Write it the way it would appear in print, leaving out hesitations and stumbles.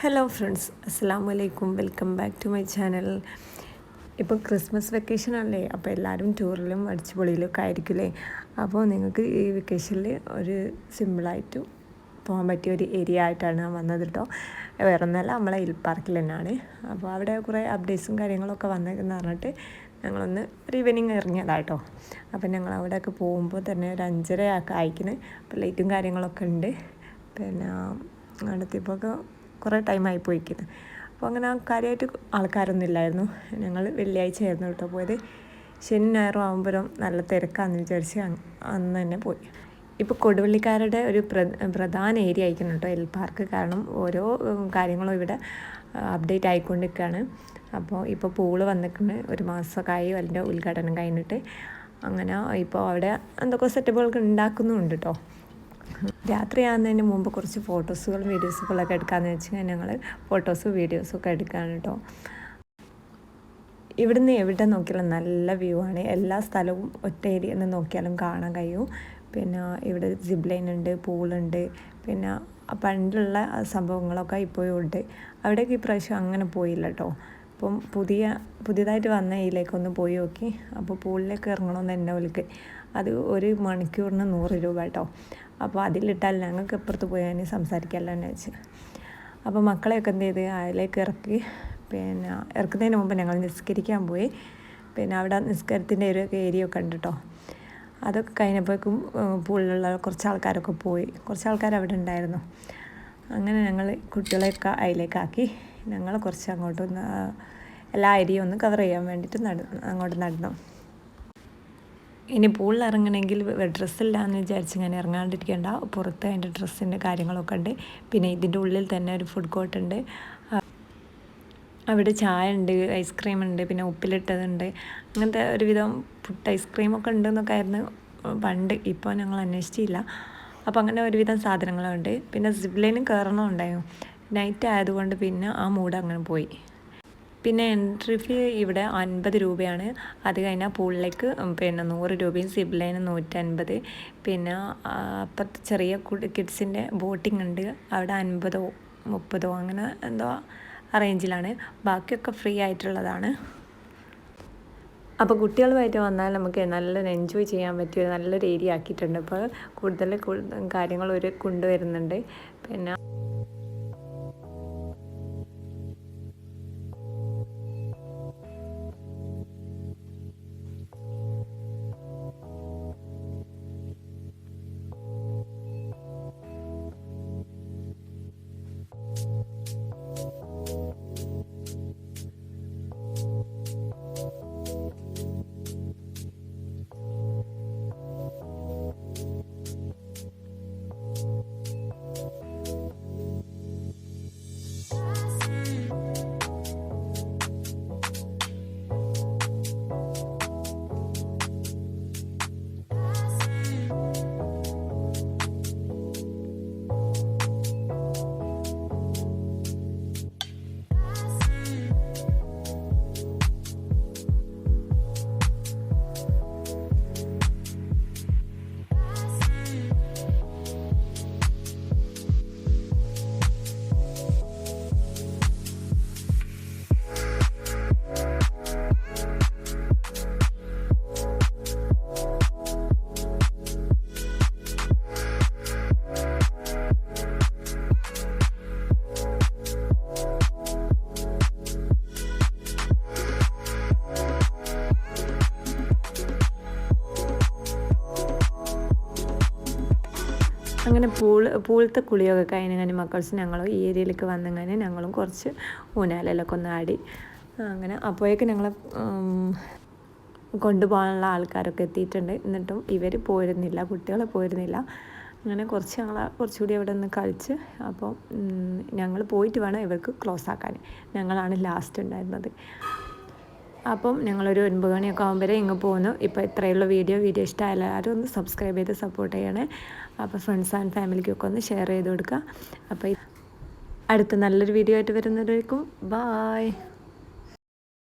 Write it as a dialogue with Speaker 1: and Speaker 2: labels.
Speaker 1: Hello friends, അസ്സലാമു അലൈക്കും. Welcome back to my channel. ഇപ്പോൾ ക്രിസ്മസ് വെക്കേഷൻ അല്ലേ, അപ്പോൾ എല്ലാവരും ടൂറിലും അടിച്ചുപൊളിയിലും ഒക്കെ ആയിരിക്കില്ലേ. അപ്പോൾ നിങ്ങൾക്ക് ഈ വെക്കേഷനിൽ ഒരു സിമ്പിളായിട്ട് പോകാൻ പറ്റിയ ഒരു ഏരിയ ആയിട്ടാണ് ഞാൻ വന്നത് കേട്ടോ. വേറെ ഒന്നല്ല, നമ്മളെ ഹിൽ പാർക്കിൽ തന്നെയാണ്. അപ്പോൾ അവിടെ കുറേ അപ്ഡേറ്റ്സും കാര്യങ്ങളൊക്കെ വന്നേക്കെന്ന് പറഞ്ഞിട്ട് ഞങ്ങളൊന്ന് ഒരു ഈവനിങ് ഇറങ്ങിയതാട്ടോ. അപ്പോൾ ഞങ്ങൾ അവിടെയൊക്കെ പോകുമ്പോൾ തന്നെ ഒരു 5:30 ഒക്കെ അയക്കുന്നത്. അപ്പോൾ ലൈറ്റും കാര്യങ്ങളൊക്കെ ഉണ്ട്. പിന്നെ അടുത്തിപ്പോൾ കുറേ ടൈമായി പോയിക്കുന്നത്. അപ്പോൾ അങ്ങനെ കാര്യമായിട്ട് ആൾക്കാരൊന്നും ഇല്ലായിരുന്നു. ഞങ്ങൾ വെള്ളിയാഴ്ച ആയിരുന്നു കേട്ടോ പോയത്. ശനി ഞായറും ആകുമ്പോഴും നല്ല തിരക്കാണെന്ന് വിചാരിച്ച് അന്ന് തന്നെ പോയി. ഇപ്പോൾ കൊടുവള്ളിക്കാരുടെ ഒരു പ്രധാന ഏരിയ ആയിരിക്കണം കേട്ടോ ഹിൽ പാർക്ക്. കാരണം ഓരോ കാര്യങ്ങളും ഇവിടെ അപ്ഡേറ്റ് ആയിക്കൊണ്ടിരിക്കുകയാണ്. അപ്പോൾ ഇപ്പോൾ പൂള് വന്നിട്ടുണ്ട്, ഒരു മാസമൊക്കെ ആയി അതിൻ്റെ ഉദ്ഘാടനം കഴിഞ്ഞിട്ട്. അങ്ങനെ ഇപ്പോൾ അവിടെ എന്തൊക്കെ സെറ്റപ്പുകളൊക്കെ ഉണ്ടാക്കുന്നുണ്ട് കേട്ടോ. രാത്രിയാകുന്നതിന് മുമ്പ് കുറച്ച് ഫോട്ടോസുകളും വീഡിയോസുകളൊക്കെ എടുക്കാമെന്ന് വെച്ചാൽ ഞങ്ങൾ ഫോട്ടോസും വീഡിയോസും ഒക്കെ എടുക്കുകയാണ് കേട്ടോ. ഇവിടുന്ന് എവിടെ നോക്കിയാലും നല്ല വ്യൂ ആണ്. എല്ലാ സ്ഥലവും ഒറ്റ ഏരിയയിൽ നിന്ന് നോക്കിയാലും കാണാൻ കഴിയും. പിന്നെ ഇവിടെ സിപ്പ് ലൈൻ ഉണ്ട്, പൂളുണ്ട്, പിന്നെ പണ്ടുള്ള സംഭവങ്ങളൊക്കെ ഇപ്പോഴും ഉണ്ട്. അവിടേക്ക് ഇപ്രാവശ്യം അങ്ങനെ പോയില്ല കേട്ടോ. അപ്പം പുതിയതായിട്ട് വന്ന ഇതിലേക്കൊന്ന് പോയി നോക്കി. അപ്പോൾ പൂളിലേക്ക് ഇറങ്ങണമെന്ന് എന്നെ വിളിക്ക്. അത് ഒരു മണിക്കൂറിന് 100 രൂപ കേട്ടോ. അപ്പോൾ അതിലിട്ടാൽ ഞങ്ങൾക്ക് എപ്പുറത്ത് പോയാൽ സംസാരിക്കാമല്ലോ എന്ന് വെച്ച്. അപ്പോൾ മക്കളെയൊക്കെ എന്ത് ചെയ്ത് അതിലേക്ക് ഇറക്കി. പിന്നെ ഇറക്കുന്നതിന് മുമ്പ് ഞങ്ങൾ നിസ്കരിക്കാൻ പോയി. പിന്നെ അവിടെ നിസ്കാരത്തിൻ്റെ ഒരു ഏരിയ ഒക്കെ ഉണ്ട് കേട്ടോ. അതൊക്കെ കഴിഞ്ഞപ്പോഴേക്കും പൂളിലുള്ള കുറച്ച് ആൾക്കാരൊക്കെ പോയി. കുറച്ച് ആൾക്കാർ അവിടെ ഉണ്ടായിരുന്നു. അങ്ങനെ ഞങ്ങൾ കുട്ടികളെയൊക്കെ അതിലേക്കാക്കി. ഞങ്ങൾ കുറച്ച് അങ്ങോട്ടൊന്ന് എല്ലാ ഏരിയയും ഒന്ന് കവർ ചെയ്യാൻ വേണ്ടിയിട്ട് അങ്ങോട്ട് നടന്നു. ഇനി പൂളിൽ ഇറങ്ങണമെങ്കിൽ ഡ്രസ്സില്ല എന്ന് വിചാരിച്ച് ഇങ്ങനെ ഇറങ്ങാണ്ടിരിക്കേണ്ട. പുറത്ത് അതിൻ്റെ ഡ്രസ്സിൻ്റെ കാര്യങ്ങളൊക്കെ ഉണ്ട്. പിന്നെ ഇതിൻ്റെ ഉള്ളിൽ തന്നെ ഒരു ഫുഡ് കോർട്ട് ഉണ്ട്. അവിടെ ചായ ഉണ്ട്, ഐസ്ക്രീം ഉണ്ട്, പിന്നെ ഉപ്പിലിട്ടതുണ്ട്. അങ്ങനത്തെ ഒരുവിധം ഫുഡ് ഐസ്ക്രീമൊക്കെ ഉണ്ടെന്നൊക്കെ ആയിരുന്നു പണ്ട്. ഇപ്പോൾ ഞങ്ങൾ അന്വേഷിച്ചില്ല. അപ്പോൾ അങ്ങനെ ഒരുവിധം സാധനങ്ങളുണ്ട്. പിന്നെ സിപ്പ് ലൈനും കയറണമുണ്ടായിരുന്നു. നൈറ്റ് ആയതുകൊണ്ട് പിന്നെ ആ മൂഡ് അങ്ങനെ പോയി. പിന്നെ എൻട്രി ഫീ ഇവിടെ 50 രൂപയാണ്. അത് കഴിഞ്ഞാൽ പൂളിലേക്ക് പിന്നെ 100 രൂപയും സിപ്പ് ലൈന് 150. പിന്നെ അപ്പുറത്ത് ചെറിയ കിഡ്സിൻ്റെ ബോട്ടിംഗ് ഉണ്ട്. അവിടെ 50 30 അങ്ങനെ എന്തോ റേഞ്ചിലാണ്. ബാക്കിയൊക്കെ ഫ്രീ ആയിട്ടുള്ളതാണ്. അപ്പോൾ കുട്ടികളുമായിട്ട് വന്നാൽ നമുക്ക് നല്ലൊരു എൻജോയ് ചെയ്യാൻ പറ്റിയ നല്ലൊരു ഏരിയ ആക്കിയിട്ടുണ്ട്. ഇപ്പോൾ കൂടുതൽ കാര്യങ്ങൾ കൊണ്ടുവരുന്നുണ്ട്. പിന്നെ അങ്ങനെ പൂളത്തെ കുളിയൊക്കെ കഴിഞ്ഞങ്ങനെ മക്കൾസ് ഞങ്ങളും ഈ ഏരിയയിലേക്ക് വന്നങ്ങനെ ഞങ്ങളും കുറച്ച് ഊനാലൊക്കെ ഒന്ന് ആടി. അങ്ങനെ അപ്പോഴേക്ക് ഞങ്ങൾ കൊണ്ടുപോകാനുള്ള ആൾക്കാരൊക്കെ എത്തിയിട്ടുണ്ട്. എന്നിട്ടും ഇവർ പോരുന്നില്ല, കുട്ടികൾ പോരുന്നില്ല. അങ്ങനെ കുറച്ചുകൂടി അവിടെ നിന്ന് കളിച്ച് അപ്പോൾ ഞങ്ങൾ പോയിട്ട് വേണം ഇവർക്ക് ക്ലോസ് ആക്കാൻ. ഞങ്ങളാണ് ലാസ്റ്റ് ഉണ്ടായിരുന്നത്. അപ്പം ഞങ്ങളൊരു 9 മണിയൊക്കെ ആകുമ്പോഴേ ഇങ്ങ് പോകുന്നു. ഇപ്പോൾ ഇത്രയുള്ള വീഡിയോ ഇഷ്ടമായാലും എല്ലാവരും ഒന്ന് സബ്സ്ക്രൈബ് ചെയ്ത് സപ്പോർട്ട് ചെയ്യണേ. അപ്പോൾ ഫ്രണ്ട്സ് ആൻഡ് ഫാമിലിക്കൊക്കെ ഒന്ന് ഷെയർ ചെയ്ത് കൊടുക്കുക. അപ്പോൾ അടുത്ത നല്ലൊരു വീഡിയോ ആയിട്ട് വരുന്നവരേക്കും ബായ്.